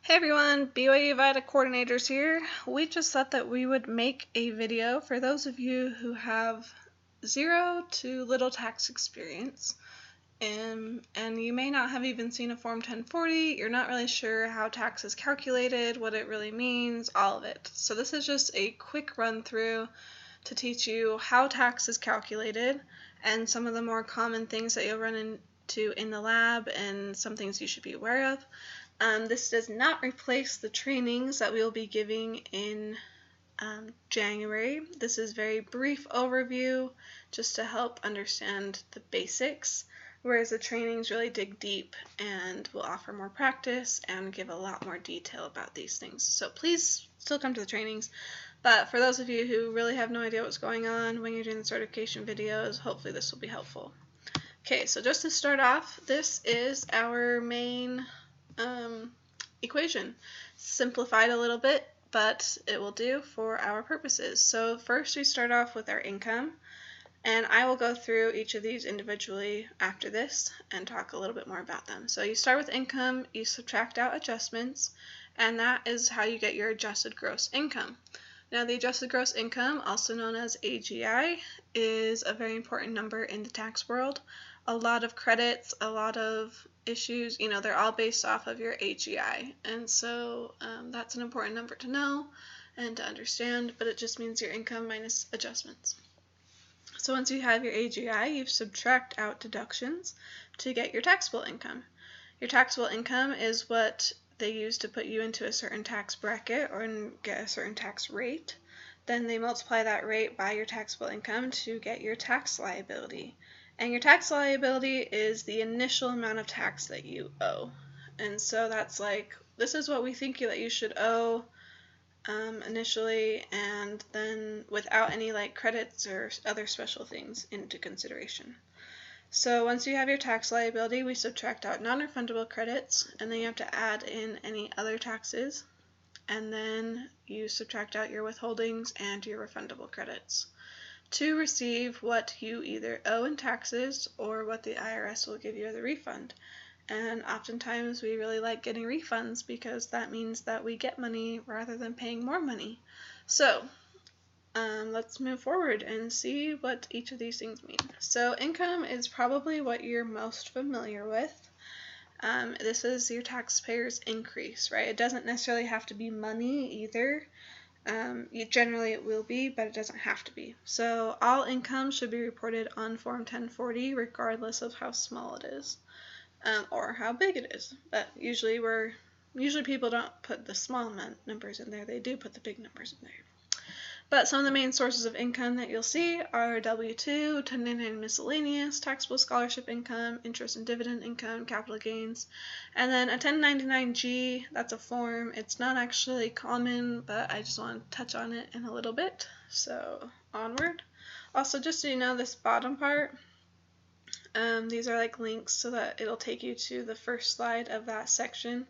Hey everyone, BYU VITA coordinators here. We just thought that we would make a video for those of you who have zero to little tax experience. And you may not have even seen a Form 1040, you're not really sure how tax is calculated, what it really means, all of it. So this is just a quick run through to teach you how tax is calculated and some of the more common things that you'll run into in the lab and some things you should be aware of. This does not replace the trainings that we will be giving in January. This is very brief overview just to help understand the basics, whereas the trainings really dig deep and will offer more practice and give a lot more detail about these things. So please still come to the trainings, but for those of you who really have no idea what's going on when you're doing the certification videos, hopefully this will be helpful. Okay, so just to start off, this is our main equation. Simplified a little bit, but it will do for our purposes. So first we start off with our income, and I will go through each of these individually after this and talk a little bit more about them. So you start with income, you subtract out adjustments, and that is how you get your adjusted gross income. Now the adjusted gross income, also known as AGI, is a very important number in the tax world. A lot of credits, a lot of issues, they're all based off of your AGI, and so that's an important number to know and to understand, but it just means your income minus adjustments. So once you have your AGI, you subtract out deductions to get your taxable income. Your taxable income is what they use to put you into a certain tax bracket or get a certain tax rate. Then they multiply that rate by your taxable income to get your tax liability. And your tax liability is the initial amount of tax that you owe. And so that's like, this is what we think that you should owe initially, and then without any credits or other special things into consideration. So once you have your tax liability, we subtract out non-refundable credits, and then you have to add in any other taxes, and then you subtract out your withholdings and your refundable credits to receive what you either owe in taxes or what the IRS will give you as a refund. And oftentimes we really like getting refunds because that means that we get money rather than paying more money. So let's move forward and see what each of these things mean. So income is probably what you're most familiar with. This is your taxpayer's increase, right? It doesn't necessarily have to be money either. Generally it will be, but it doesn't have to be. So all income should be reported on Form 1040 regardless of how small it is or how big it is. But usually people don't put the small numbers in there. They do put the big numbers in there. But some of the main sources of income that you'll see are W-2, 1099 miscellaneous, taxable scholarship income, interest and dividend income, capital gains, and then a 1099-G, that's a form. It's not actually common, but I just want to touch on it in a little bit. So onward. Also, just so you know, this bottom part, these are links so that it'll take you to the first slide of that section.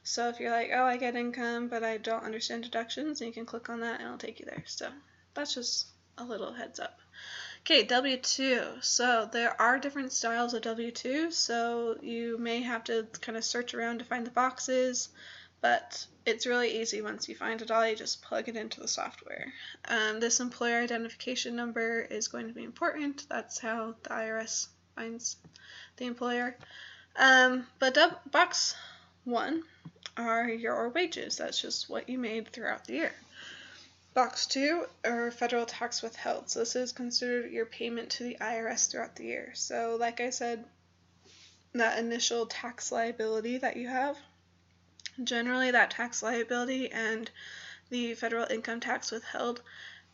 So if you're like, oh, I get income, but I don't understand deductions, and you can click on that and it'll take you there. So that's just a little heads up. Okay, W-2. So there are different styles of W-2, so you may have to kind of search around to find the boxes, but it's really easy. Once you find it all, you just plug it into the software. This employer identification number is going to be important. That's how the IRS finds the employer. But box 1 are your wages. That's just what you made throughout the year. Box 2 are federal tax withheld. So this is considered your payment to the IRS throughout the year. So like I said, that initial tax liability that you have, generally that tax liability and the federal income tax withheld,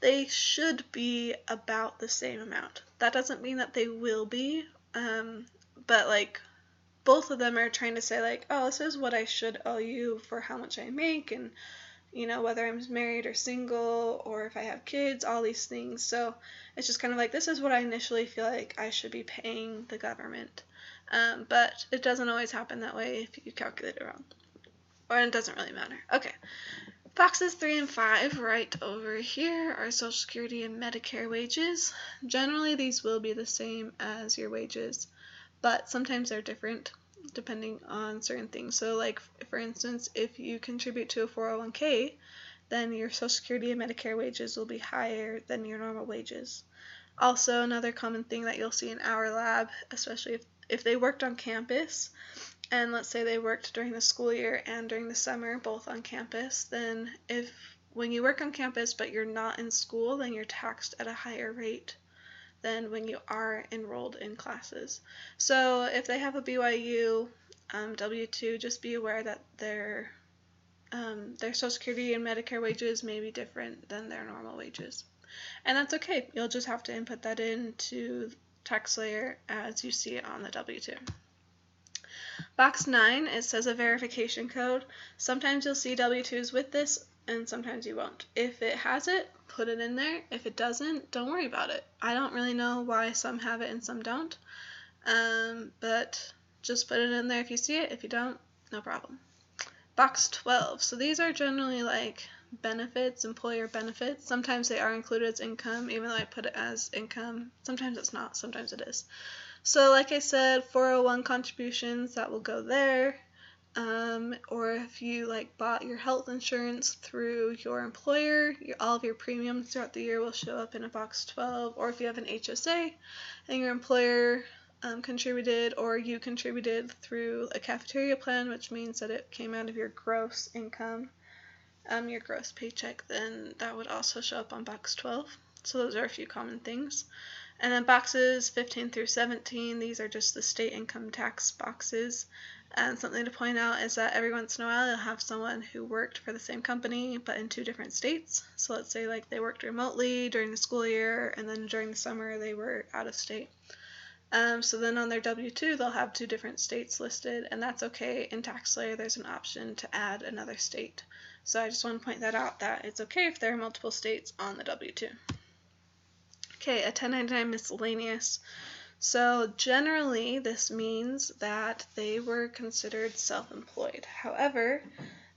they should be about the same amount. That doesn't mean that they will be, but both of them are trying to say oh, this is what I should owe you for how much I make, and whether I'm married or single or if I have kids, all these things. So it's just kind of this is what I initially feel like I should be paying the government. But it doesn't always happen that way if you calculate it wrong. Or it doesn't really matter. Okay. Boxes 3 and 5 right over here are Social Security and Medicare wages. Generally these will be the same as your wages, but sometimes they're different. depending on certain things. So like, for instance, if you contribute to a 401k, then your Social Security and Medicare wages will be higher than your normal wages. Also, another common thing that you'll see in our lab, especially if they worked on campus, and let's say they worked during the school year and during the summer, both on campus, then when you work on campus but you're not in school, then you're taxed at a higher rate than when you are enrolled in classes. So if they have a BYU W-2, just be aware that their Social Security and Medicare wages may be different than their normal wages. And that's okay. You'll just have to input that into TaxSlayer as you see it on the W-2. Box 9, it says a verification code. Sometimes you'll see W-2s with this, and sometimes you won't. If it has it, put it in there. If it doesn't, don't worry about it. I don't really know why some have it and some don't, but just put it in there if you see it. If you don't, no problem. Box 12. So these are generally like benefits, employer benefits. Sometimes they are included as income, even though I put it as income. Sometimes it's not, sometimes it is. So like I said, 401 contributions, that will go there. Or if you like bought your health insurance through your employer, all of your premiums throughout the year will show up in a box 12. Or if you have an HSA and your employer contributed, or you contributed through a cafeteria plan, which means that it came out of your gross income, your gross paycheck, then that would also show up on box 12. So those are a few common things. And then boxes 15 through 17, these are just the state income tax boxes. And something to point out is that every once in a while you'll have someone who worked for the same company but in 2 different states. So let's say like they worked remotely during the school year, and then during the summer they were out of state. So then on their W-2 they'll have 2 different states listed, and that's okay. In TaxSlayer there's an option to add another state. So I just want to point that out, that it's okay if there are multiple states on the W-2. Okay, a 1099 miscellaneous. So generally this means that they were considered self-employed. However,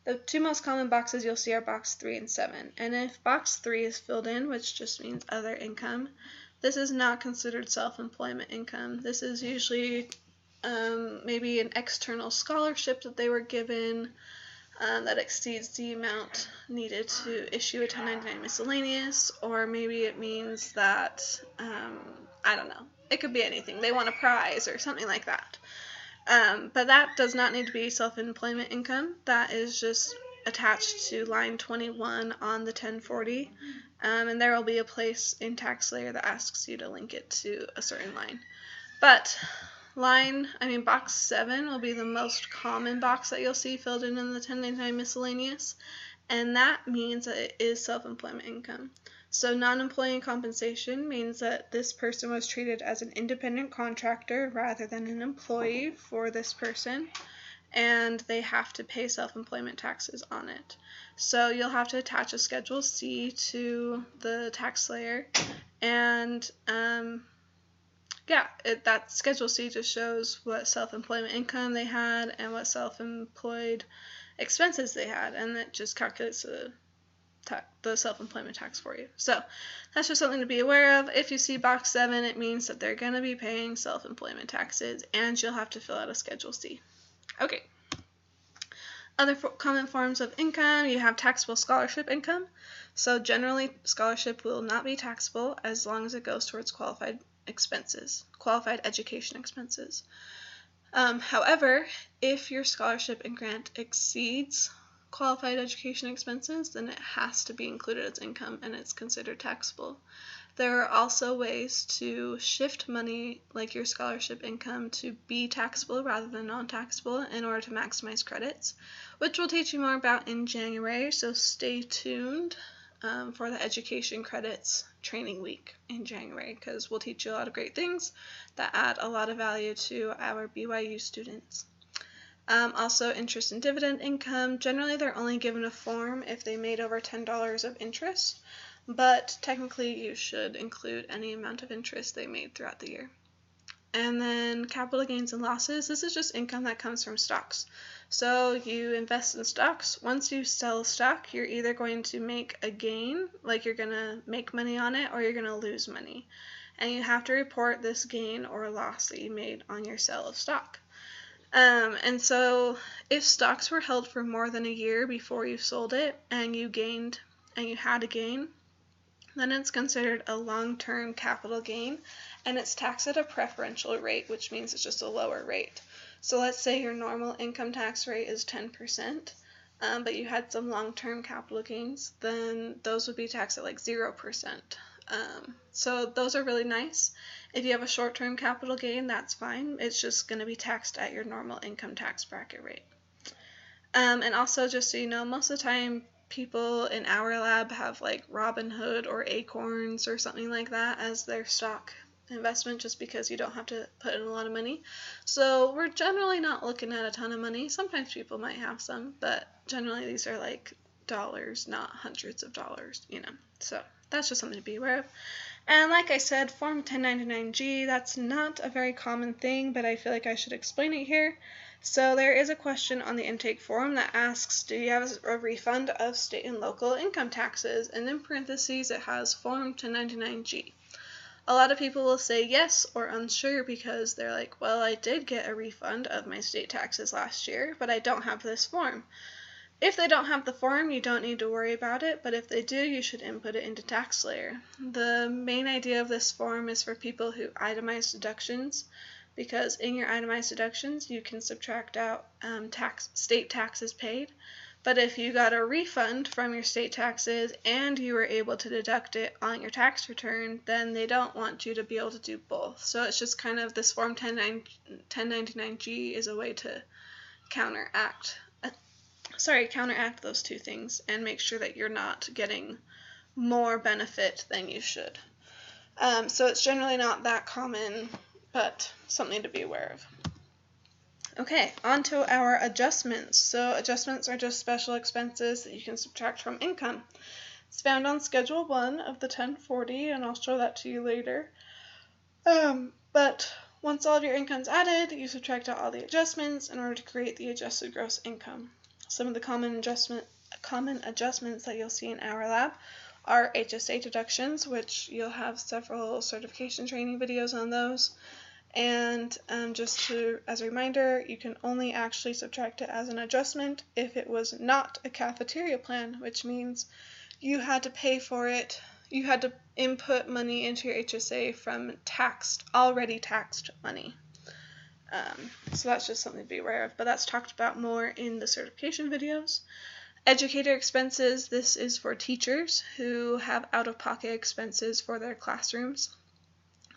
the 2 most common boxes you'll see are box 3 and 7. And if box 3 is filled in, which just means other income, this is not considered self-employment income. This is usually maybe an external scholarship that they were given that exceeds the amount needed to issue a 1099 miscellaneous, or maybe it means that, I don't know, it could be anything. They want a prize or something like that. But that does not need to be self-employment income. That is just attached to line 21 on the 1040, and there will be a place in TaxSlayer that asks you to link it to a certain line. But box 7 will be the most common box that you'll see filled in the 1099 miscellaneous, and that means that it is self-employment income. So non-employee compensation means that this person was treated as an independent contractor rather than an employee for this person, and they have to pay self-employment taxes on it. So you'll have to attach a Schedule C to the TaxSlayer, and that Schedule C just shows what self-employment income they had and what self-employed expenses they had, and it just calculates the self-employment tax for you. So that's just something to be aware of. If you see box 7, it means that they're going to be paying self-employment taxes, and you'll have to fill out a Schedule C. Okay. Other common forms of income, you have taxable scholarship income. So generally, scholarship will not be taxable as long as it goes towards qualified education expenses. However, if your scholarship and grant exceeds qualified education expenses, then it has to be included as income and it's considered taxable. There are also ways to shift money like your scholarship income to be taxable rather than non-taxable in order to maximize credits, which we'll teach you more about in January, so stay tuned for the education credits training week in January, because we'll teach you a lot of great things that add a lot of value to our BYU students. Also, interest and dividend income. Generally, they're only given a form if they made over $10 of interest, but technically you should include any amount of interest they made throughout the year. And then capital gains and losses. This is just income that comes from stocks. So you invest in stocks. Once you sell a stock, you're either going to make a gain, like you're going to make money on it, or you're going to lose money. And you have to report this gain or loss that you made on your sale of stock. And so if stocks were held for more than a year before you sold it and you had a gain, then it's considered a long-term capital gain, and it's taxed at a preferential rate, which means it's just a lower rate. So let's say your normal income tax rate is 10%, but you had some long-term capital gains, then those would be taxed at like 0%. So those are really nice. If you have a short-term capital gain, that's fine. It's just going to be taxed at your normal income tax bracket rate. And also, just so you know, most of the time people in our lab have like Robinhood or Acorns or something like that as their stock investment, just because you don't have to put in a lot of money. So we're generally not looking at a ton of money. Sometimes people might have some, but generally these are like dollars, not hundreds of dollars, So that's just something to be aware of. And like I said, Form 1099-G, that's not a very common thing, but I feel like I should explain it here. So there is a question on the intake form that asks, do you have a refund of state and local income taxes? And in parentheses, it has Form 1099-G. A lot of people will say yes or unsure because they're like, well, I did get a refund of my state taxes last year, but I don't have this form. If they don't have the form, you don't need to worry about it, but if they do, you should input it into TaxSlayer. The main idea of this form is for people who itemize deductions, because in your itemized deductions, you can subtract out state taxes paid. But if you got a refund from your state taxes and you were able to deduct it on your tax return, then they don't want you to be able to do both. So it's just kind of this Form 1099-G is a way to counteract those two things and make sure that you're not getting more benefit than you should. So it's generally not that common, but something to be aware of. Okay, on to our adjustments. So adjustments are just special expenses that you can subtract from income. It's found on Schedule 1 of the 1040, and I'll show that to you later. But once all of your income's added, you subtract out all the adjustments in order to create the adjusted gross income. Some of the common adjustments that you'll see in our lab are HSA deductions, which you'll have several certification training videos on those. And as a reminder, you can only actually subtract it as an adjustment if it was not a cafeteria plan, which means you had to pay for it. You had to input money into your HSA from already taxed money. So that's just something to be aware of, but that's talked about more in the certification videos. Educator expenses, this is for teachers who have out-of-pocket expenses for their classrooms.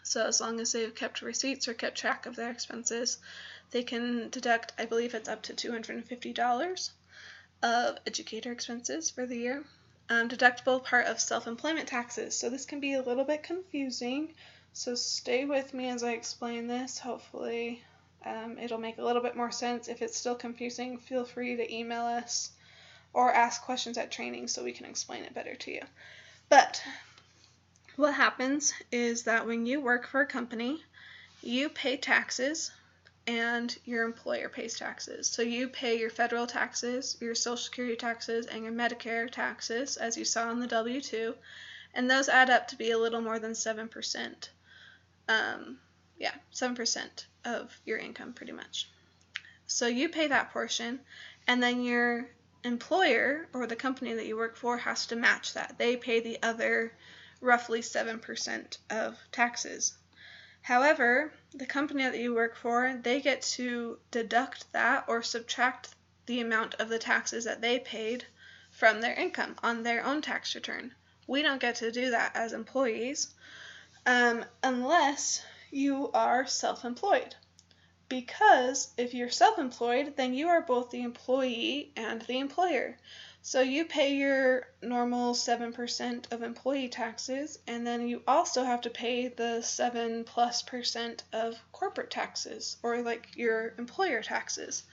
So as long as they've kept receipts or kept track of their expenses, they can deduct, I believe it's up to $250 of educator expenses for the year. Deductible part of self-employment taxes. So this can be a little bit confusing, so stay with me as I explain this. Hopefully it'll make a little bit more sense. If it's still confusing, feel free to email us or ask questions at training so we can explain it better to you. But what happens is that when you work for a company, you pay taxes and your employer pays taxes. So you pay your federal taxes, your Social Security taxes, and your Medicare taxes, as you saw on the W-2, and those add up to be a little more than 7%. 7% of your income pretty much. So you pay that portion, and then your employer or the company that you work for has to match that. They pay the other roughly 7% of taxes. However, the company that you work for, they get to deduct that or subtract the amount of the taxes that they paid from their income on their own tax return. We don't get to do that as employees unless you are self-employed. Because if you're self-employed, then you are both the employee and the employer. So you pay your normal 7% of employee taxes, and then you also have to pay the 7+% of corporate taxes, or like your employer taxes.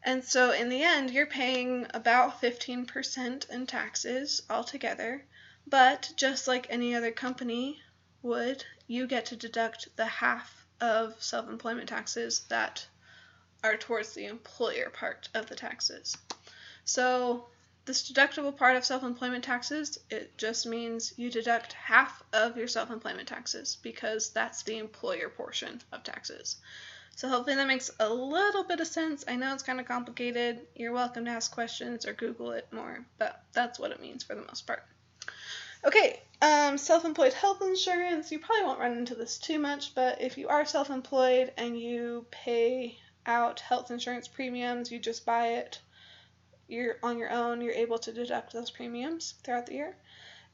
And so in the end, you're paying about 15% in taxes altogether, but just like any other company would, you get to deduct the half of self-employment taxes that are towards the employer part of the taxes. So this deductible part of self-employment taxes, it just means you deduct half of your self-employment taxes because that's the employer portion of taxes. So hopefully that makes a little bit of sense. I know it's kind of complicated. You're welcome to ask questions or Google it more, but that's what it means for the most part. Okay, self-employed health insurance. You probably won't run into this too much, but if you are self-employed and you pay out health insurance premiums, you just buy it, you're on your own, you're able to deduct those premiums throughout the year.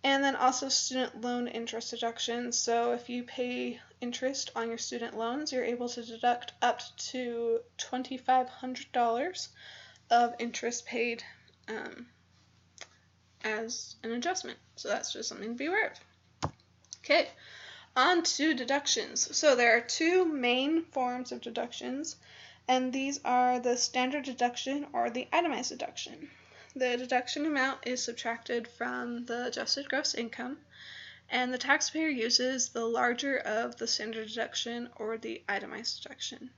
And then also student loan interest deductions. So if you pay interest on your student loans, you're able to deduct up to $2,500 of interest paid as an adjustment. So that's just something to be aware of. Okay, on to deductions. So there are two main forms of deductions, and these are the standard deduction or the itemized deduction. The deduction amount is subtracted from the adjusted gross income, and the taxpayer uses the larger of the standard deduction or the itemized deduction.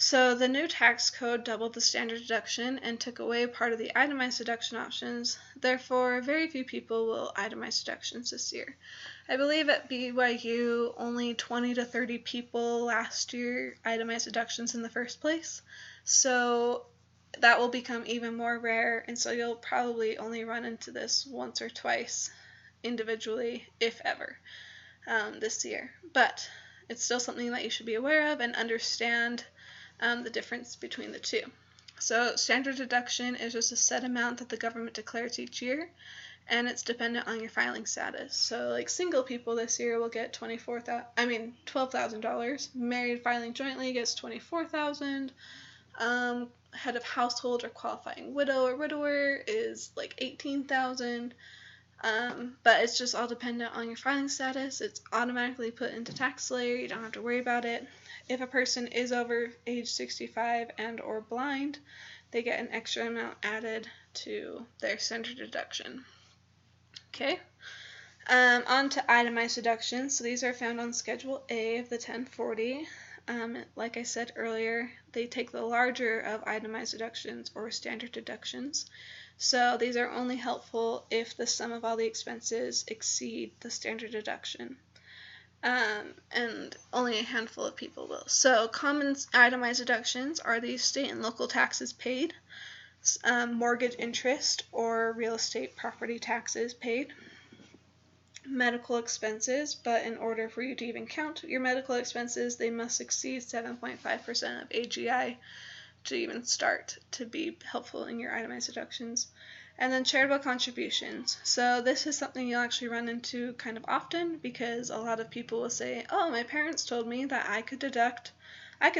So the new tax code doubled the standard deduction and took away part of the itemized deduction options. Therefore, very few people will itemize deductions this year. I believe at BYU, only 20 to 30 people last year itemized deductions in the first place. So that will become even more rare, and so you'll probably only run into this once or twice individually, if ever, this year. But it's still something that you should be aware of and understand the difference between the two. So standard deduction is just a set amount that the government declares each year, and it's dependent on your filing status. So like single people this year will get $12,000. Married filing jointly gets $24,000. Head of household or qualifying widow or widower is like $18,000. But it's just all dependent on your filing status. It's automatically put into tax layer. You don't have to worry about it. If a person is over age 65 and or blind, they get an extra amount added to their standard deduction. Okay, on to itemized deductions. So these are found on Schedule A of the 1040. Like I said earlier, they take the larger of itemized deductions or standard deductions. So these are only helpful if the sum of all the expenses exceed the standard deduction. And only a handful of people will. So common itemized deductions are the state and local taxes paid, mortgage interest or real estate property taxes paid, medical expenses, but in order for you to even count your medical expenses, they must exceed 7.5% of AGI to even start to be helpful in your itemized deductions. And then charitable contributions. So this is something you'll actually run into kind of often because a lot of people will say, oh, my parents told me that I could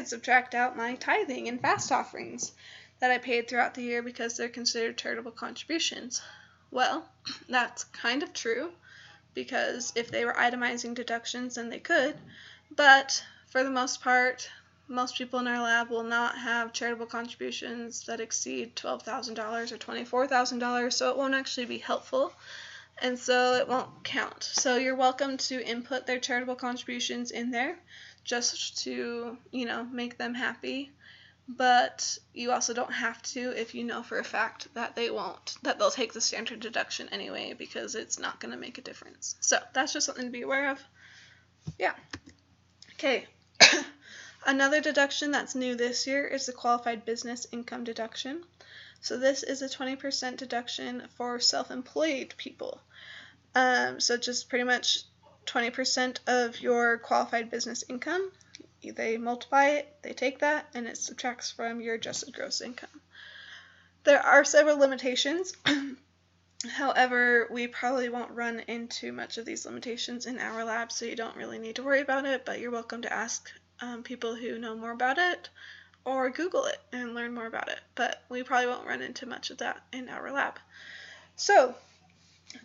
subtract out my tithing and fast offerings that I paid throughout the year because they're considered charitable contributions. Well, that's kind of true because if they were itemizing deductions, then they could, but for the most part, most people in our lab will not have charitable contributions that exceed $12,000 or $24,000, so it won't actually be helpful, and so it won't count. So you're welcome to input their charitable contributions in there just to, make them happy, but you also don't have to if you know for a fact that they'll take the standard deduction anyway because it's not going to make a difference. So that's just something to be aware of. Yeah. Okay. Another deduction that's new this year is the qualified business income deduction. So this is a 20% deduction for self-employed people. So just pretty much 20% of your qualified business income. They multiply it, they take that, and it subtracts from your adjusted gross income. There are several limitations. However, we probably won't run into much of these limitations in our lab, so you don't really need to worry about it, but you're welcome to ask people who know more about it or Google it and learn more about it, but we probably won't run into much of that in our lab. So,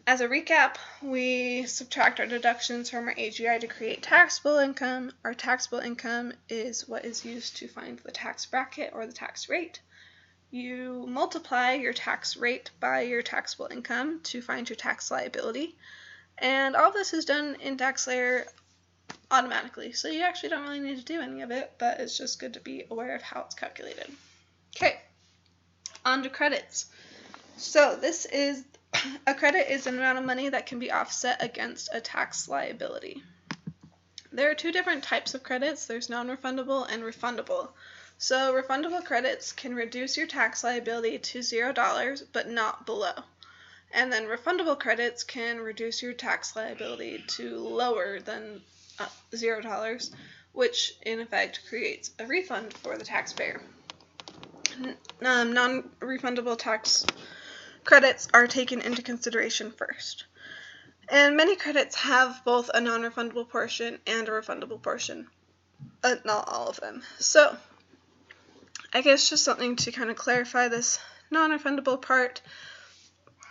as a recap, we subtract our deductions from our AGI to create taxable income. Our taxable income is what is used to find the tax bracket or the tax rate. You multiply your tax rate by your taxable income to find your tax liability. And all this is done in TaxSlayer automatically, so you actually don't really need to do any of it, but it's just good to be aware of how it's calculated. Okay, on to credits. So a credit is an amount of money that can be offset against a tax liability. There are two different types of credits. There's non-refundable and refundable. So refundable credits can reduce your tax liability to $0, but not below. And then refundable credits can reduce your tax liability to lower than $0, which in effect creates a refund for the taxpayer. Non-refundable tax credits are taken into consideration first. And many credits have both a non-refundable portion and a refundable portion, but not all of them. So I guess just something to kind of clarify this non-refundable part.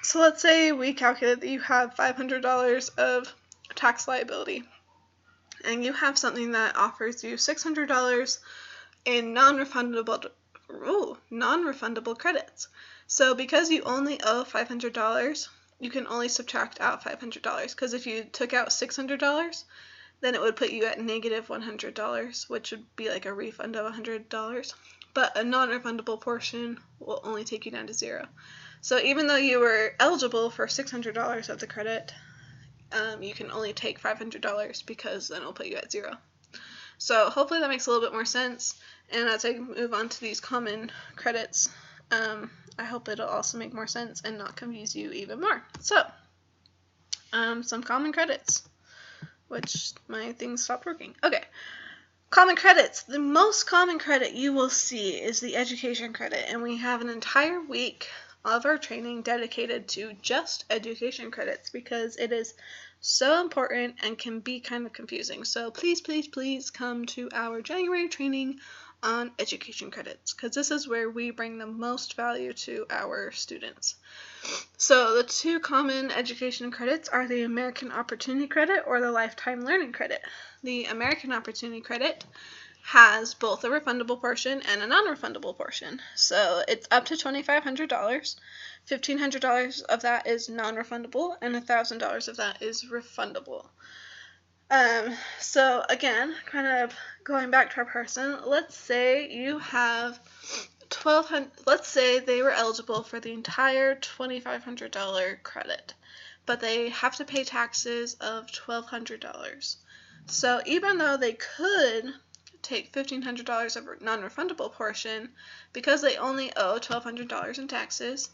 So let's say we calculate that you have $500 of tax liability, and you have something that offers you $600 in non-refundable credits. So because you only owe $500, you can only subtract out $500, because if you took out $600, then it would put you at negative $100, which would be like a refund of $100. But a non-refundable portion will only take you down to $0. So even though you were eligible for $600 of the credit, you can only take $500 because then it'll put you at $0. So hopefully that makes a little bit more sense. And as I move on to these common credits, I hope it'll also make more sense and not confuse you even more. So, some common credits, which my thing stopped working. Okay, common credits. The most common credit you will see is the education credit, and we have an entire week of our training dedicated to just education credits because it is so important and can be kind of confusing. So please, please, please come to our January training on education credits, because this is where we bring the most value to our students. So the two common education credits are the American Opportunity Credit or the Lifetime Learning Credit. The American Opportunity Credit has both a refundable portion and a non-refundable portion. So it's up to $2,500. $1,500 of that is non-refundable, and $1,000 of that is refundable. So again, kind of going back to our person, let's say you have let's say they were eligible for the entire $2,500 credit, but they have to pay taxes of $1,200. So even though they could take $1,500 of a non-refundable portion, because they only owe $1,200 in taxes,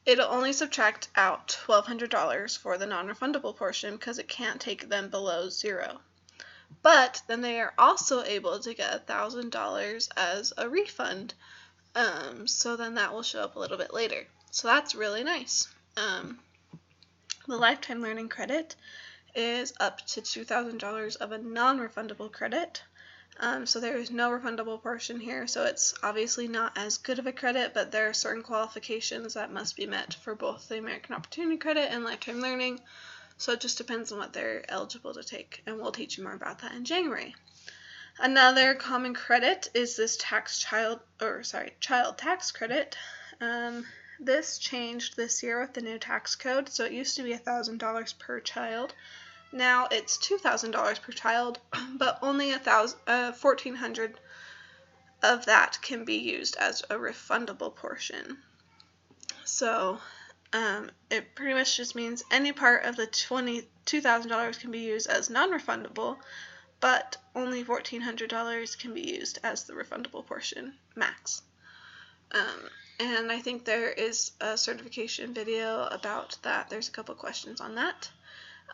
it'll only subtract out $1,200 for the non-refundable portion because it can't take them below $0. But then they are also able to get $1,000 as a refund. So then that will show up a little bit later. So that's really nice. The Lifetime Learning Credit is up to $2,000 of a non-refundable credit. So there is no refundable portion here, so it's obviously not as good of a credit, but there are certain qualifications that must be met for both the American Opportunity Credit and Lifetime Learning, so it just depends on what they're eligible to take, and we'll teach you more about that in January. Another common credit is this child tax credit. This changed this year with the new tax code, so it used to be $1,000 per child. Now it's $2,000 per child, but only $1,400 of that can be used as a refundable portion. So it pretty much just means any part of the $2,000 can be used as non-refundable, but only $1,400 can be used as the refundable portion max. And I think there is a certification video about that. There's a couple questions on that.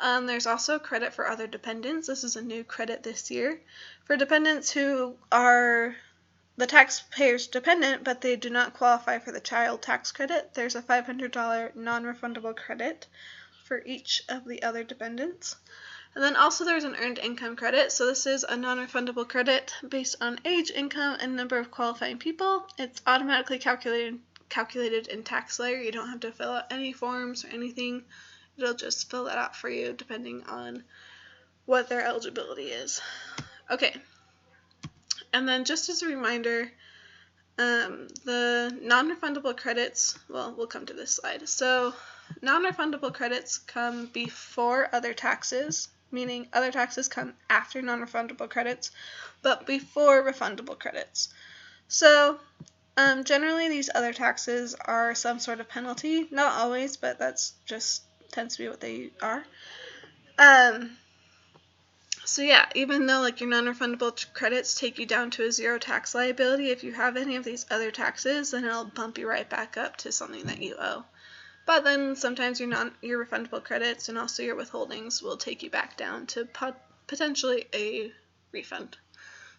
There's also credit for other dependents. This is a new credit this year. For dependents who are the taxpayer's dependent, but they do not qualify for the child tax credit, there's a $500 non-refundable credit for each of the other dependents. And then also there's an earned income credit. So this is a non-refundable credit based on age, income, and number of qualifying people. It's automatically calculated in TaxSlayer. You don't have to fill out any forms or anything. It'll just fill that out for you depending on what their eligibility is. Okay, and then just as a reminder, the non-refundable credits, well, we'll come to this slide. So non-refundable credits come before other taxes, meaning other taxes come after non-refundable credits, but before refundable credits. So generally these other taxes are some sort of penalty, not always, but that's just tends to be what they are. So yeah, even though like your non-refundable credits take you down to a zero tax liability, if you have any of these other taxes, then it'll bump you right back up to something that you owe. But then sometimes your refundable credits and also your withholdings will take you back down to potentially a refund.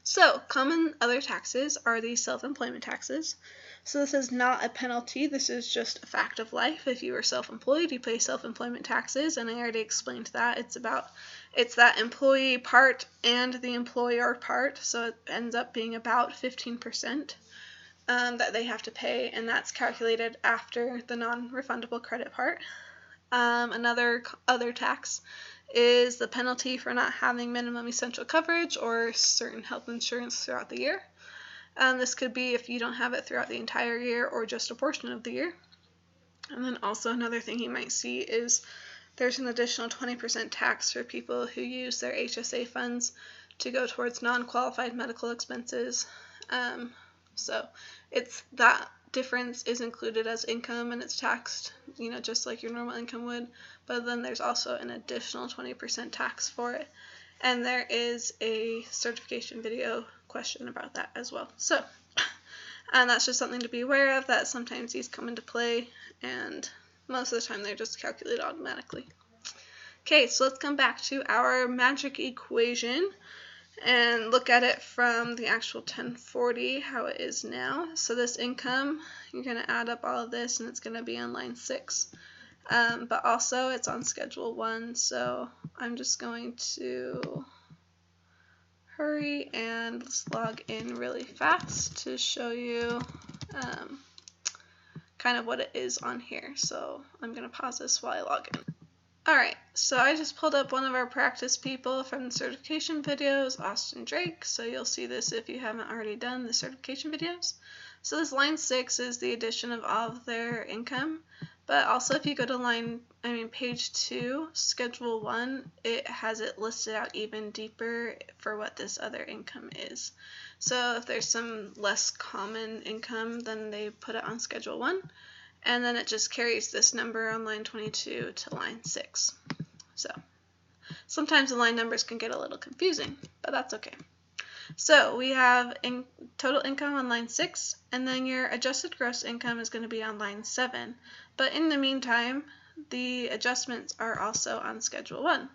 So, common other taxes are the self-employment taxes. So this is not a penalty, this is just a fact of life. If you are self-employed, you pay self-employment taxes, and I already explained that. It's that employee part and the employer part, so it ends up being about 15% that they have to pay, and that's calculated after the non-refundable credit part. Another other tax is the penalty for not having minimum essential coverage or certain health insurance throughout the year. This could be if you don't have it throughout the entire year or just a portion of the year. And then also another thing you might see is there's an additional 20% tax for people who use their HSA funds to go towards non-qualified medical expenses. So it's that difference is included as income and it's taxed, just like your normal income would, but then there's also an additional 20% tax for it. And there is a certification video question about that as well. So, and that's just something to be aware of, that sometimes these come into play, and most of the time they're just calculated automatically. Okay, so let's come back to our magic equation and look at it from the actual 1040, how it is now. So this income, you're going to add up all of this, and it's going to be on line 6. But also it's on schedule 1, so I'm just going to hurry and let's log in really fast to show you kind of what it is on here. So I'm going to pause this while I log in. Alright, so I just pulled up one of our practice people from the certification videos, Austin Drake, so you'll see this if you haven't already done the certification videos. So this line 6 is the addition of all of their income, but also if you go to page 2, schedule 1, it has it listed out even deeper for what this other income is. So if there's some less common income, then they put it on schedule 1. And then it just carries this number on line 22 to line 6. So sometimes the line numbers can get a little confusing, but that's okay. So we have total income on line 6, and then your adjusted gross income is going to be on line 7. But in the meantime, the adjustments are also on schedule 1.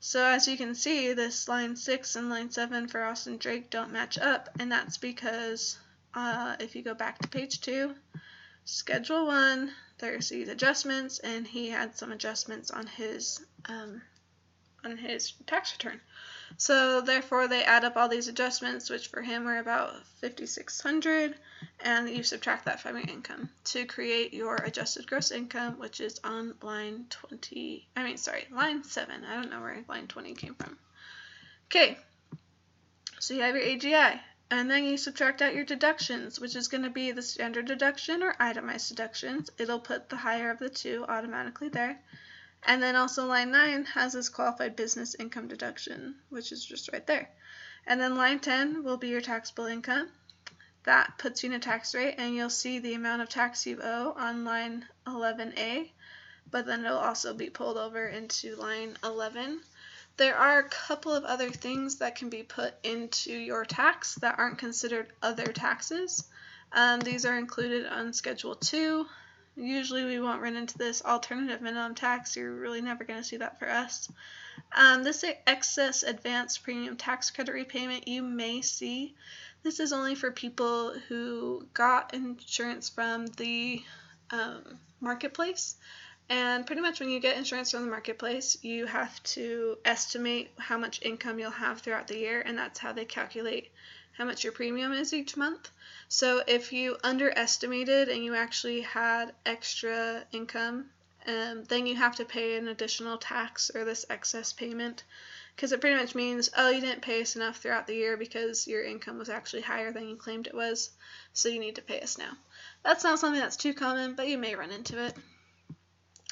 So as you can see, this line 6 and line 7 for Austin Drake don't match up, and that's because if you go back to page 2, schedule 1, there's these adjustments, and he had some adjustments on his tax return. So therefore they add up all these adjustments, which for him were about $5,600, and you subtract that from your income to create your adjusted gross income, which is on line 7. I don't know where line 20 came from. Okay, so you have your AGI. And then you subtract out your deductions, which is going to be the standard deduction or itemized deductions. It'll put the higher of the two automatically there. And then also line 9 has this qualified business income deduction, which is just right there. And then line 10 will be your taxable income. That puts you in a tax rate, and you'll see the amount of tax you owe on line 11A, but then it'll also be pulled over into line 11. There are a couple of other things that can be put into your tax that aren't considered other taxes. These are included on Schedule 2. Usually we won't run into this alternative minimum tax. You're really never going to see that for us. This excess advanced premium tax credit repayment you may see. This is only for people who got insurance from the marketplace. And pretty much when you get insurance from the marketplace, you have to estimate how much income you'll have throughout the year, and that's how they calculate how much your premium is each month. So if you underestimated and you actually had extra income, then you have to pay an additional tax or this excess payment, because it pretty much means, oh, you didn't pay us enough throughout the year because your income was actually higher than you claimed it was, so you need to pay us now. That's not something that's too common, but you may run into it.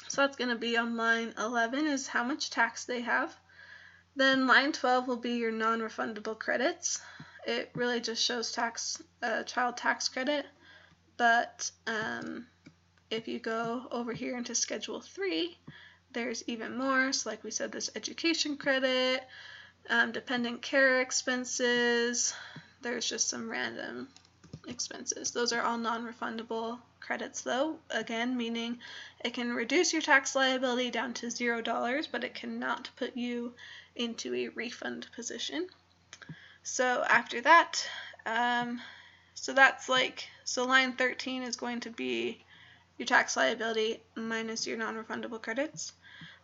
So that's going to be on line 11 is how much tax they have. Then line 12 will be your non-refundable credits. It really just shows child tax credit, but if you go over here into Schedule 3, there's even more. So like we said, this education credit, dependent care expenses. There's just some random expenses. Those are all non-refundable credits though, again meaning it can reduce your tax liability down to $0, but it cannot put you into a refund position. So after that, so line 13 is going to be your tax liability minus your non-refundable credits.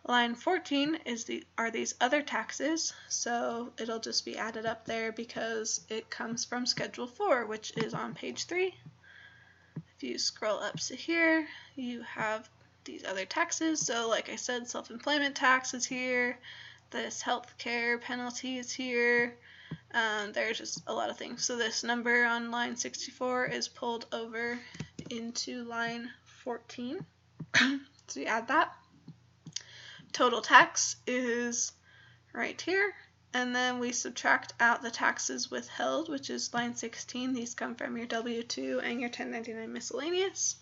Line 14 are these other taxes, so it'll just be added up there because it comes from Schedule 4, which is on page 3. If you scroll up to here, you have these other taxes. So like I said, self-employment tax is here, this health care penalty is here, there's just a lot of things. So this number on line 64 is pulled over into line 14. So you add that. Total tax is right here, and then we subtract out the taxes withheld, which is line 16. These come from your W-2 and your 1099 miscellaneous.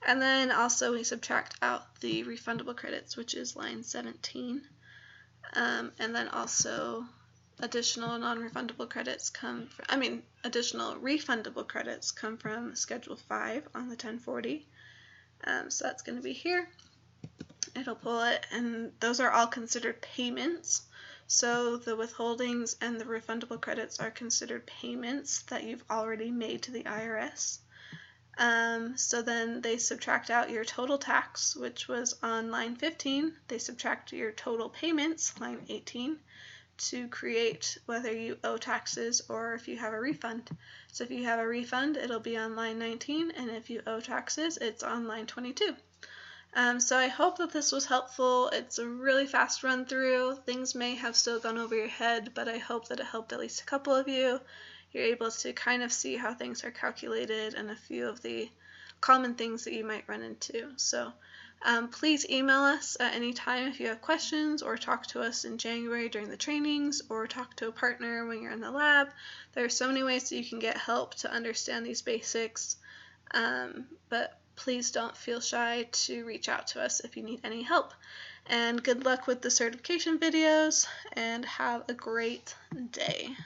And then also we subtract out the refundable credits, which is line 17. And then also additional refundable credits come from Schedule 5 on the 1040. So that's going to be here. It'll pull it, and those are all considered payments. So the withholdings and the refundable credits are considered payments that you've already made to the IRS. So then they subtract out your total tax, which was on line 15. They subtract your total payments, line 18, to create whether you owe taxes or if you have a refund. So if you have a refund, it'll be on line 19, and if you owe taxes, it's on line 22. So I hope that this was helpful. It's a really fast run through. Things may have still gone over your head, but I hope that it helped at least a couple of you. You're able to kind of see how things are calculated and a few of the common things that you might run into. So please email us at any time if you have questions, or talk to us in January during the trainings, or talk to a partner when you're in the lab. There are so many ways that you can get help to understand these basics, but please don't feel shy to reach out to us if you need any help. And good luck with the certification videos, and have a great day.